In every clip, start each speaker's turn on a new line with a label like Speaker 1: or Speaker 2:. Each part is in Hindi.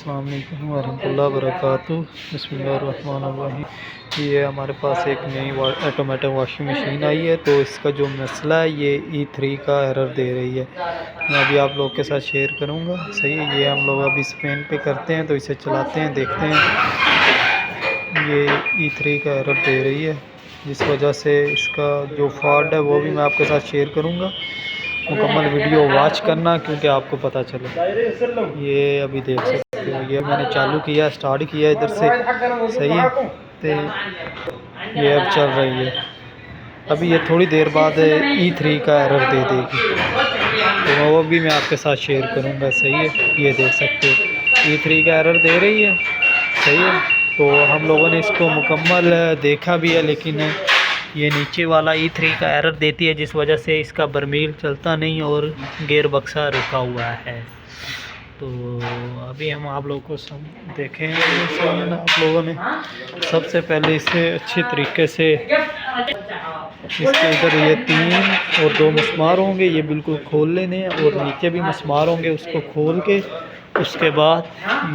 Speaker 1: अस्सलाम वालेकुम वरहमतुल्लाहि वबरकातुहू। बिस्मिल्लाहिर्रहमानिर्रहीम। ये हमारे पास एक नई ऑटोमेटिक वॉशिंग मशीन आई है, तो इसका जो मसला है ये E3 का एरर दे रही है। मैं अभी आप लोग के साथ शेयर करूँगा। सही है, ये हम लोग अभी स्पेन पे करते हैं, तो इसे चलाते हैं, देखते हैं। ये E3 का एरर दे रही है, जिस वजह से इसका जो फॉल्ट है वो भी मैं आपके साथ शेयर करूँगा। मुकम्मल वीडियो वॉच करना, क्योंकि आपको पता चले। ये अभी देख सकते हो, ये मैंने चालू किया, स्टार्ट किया इधर से। सही है, तो ये अब चल रही है। अभी ये थोड़ी देर बाद E3 का एरर दे देगी, तो वो भी मैं आपके साथ शेयर करूंगा। सही है, ये देख सकते हो E3 का एरर दे रही है। सही है, तो हम लोगों ने इसको मुकम्मल देखा भी है, लेकिन ये नीचे वाला E3 का एरर देती है, जिस वजह से इसका बरमील चलता नहीं और गियर बक्सा रुका हुआ है। तो अभी हम आप लोगों को सब देखेंगे। आप लोगों ने सबसे पहले इसे अच्छी तरीके से इसके इधर ये 3 और 2 मस्मार होंगे, ये बिल्कुल खोल लेने हैं, और नीचे भी मस्मार होंगे, उसको खोल के उसके बाद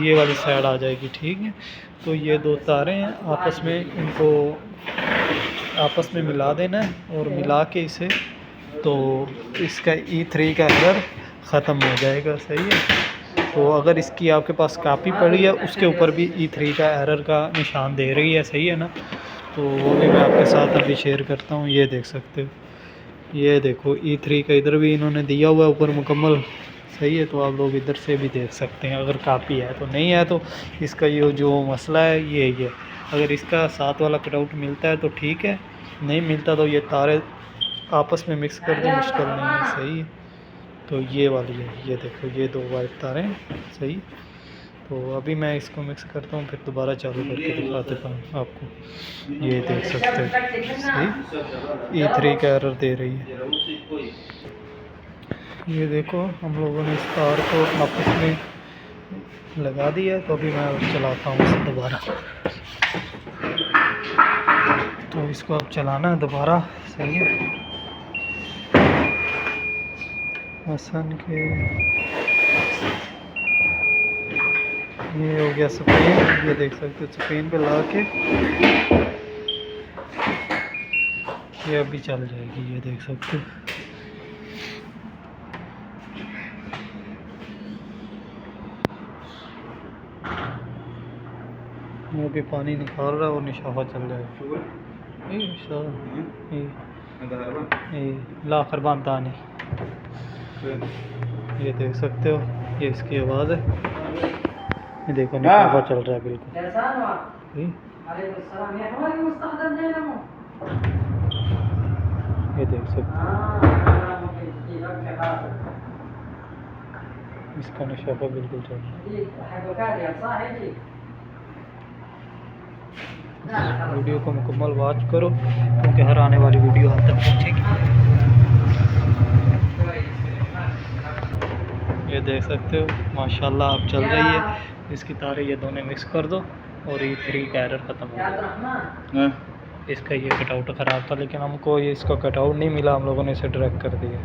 Speaker 1: ये वाली साइड आ जाएगी। ठीक है, तो ये 2 तारें हैं, आपस में इनको आपस में मिला देना है, और मिला के इसे तो इसका E3 का एरर ख़त्म हो जाएगा। सही है, तो अगर इसकी आपके पास कापी पड़ी है, उसके ऊपर भी E3 का एरर का निशान दे रही है। सही है ना, तो वो भी मैं आपके साथ अभी शेयर करता हूँ। ये देख सकते हो, ये देखो E3 का इधर भी इन्होंने दिया हुआ है ऊपर मुकम्मल। सही है, तो आप लोग इधर से भी देख सकते हैं, अगर कापी है तो। नहीं है तो इसका ये जो मसला है ये है। अगर इसका साथ वाला कटआउट मिलता है तो ठीक है, नहीं मिलता तो ये तारे आपस में मिक्स कर दे, मुश्किल नहीं है। सही है, तो ये वाली है, ये देखो, ये 2 वाइट तारे हैं। सही, तो अभी मैं इसको मिक्स करता हूँ, फिर दोबारा चालू करके दिखा देता हूँ आपको। ये देख सकते हो, सही E3 का एरर दे रही है। ये देखो, हम लोगों ने इस तार को आपस में लगा दिया, तो अभी मैं चलाता हूँ इसे दोबारा। तो इसको अब चलाना है दोबारा। सही है, आसान के ये हो गया स्पेन। ये देख सकते हो, स्पेन पे ला के ये अभी चल जाएगी। ये देख सकते हो, ये भी पानी निकाल रहा है और निशाफा चल जाएगा। ला खरबान तानी, ये देख सकते हो, ये इसकी आवाज़ है। ये देखो, निशाफा चल रहा है बिल्कुल। ये देख सकते हो, इसका निशाफा बिल्कुल चल रहा है। वीडियो को मुकम्मल वॉच करो, क्योंकि हर आने वाली वीडियो आप तक पहुँचेगी। ये देख सकते हो, माशाल्लाह अब चल रही है। इसकी तारें ये दोनों मिक्स कर दो और E3 का एरर ख़त्म हो गया। इसका ये कटआउट ख़राब था, लेकिन हमको ये इसका कटआउट नहीं मिला, हम लोगों ने इसे डायरेक्ट कर दिया।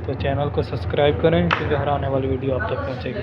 Speaker 1: तो चैनल को सब्सक्राइब करें, क्योंकि हर आने वाली वीडियो आप तक पहुँचेगी।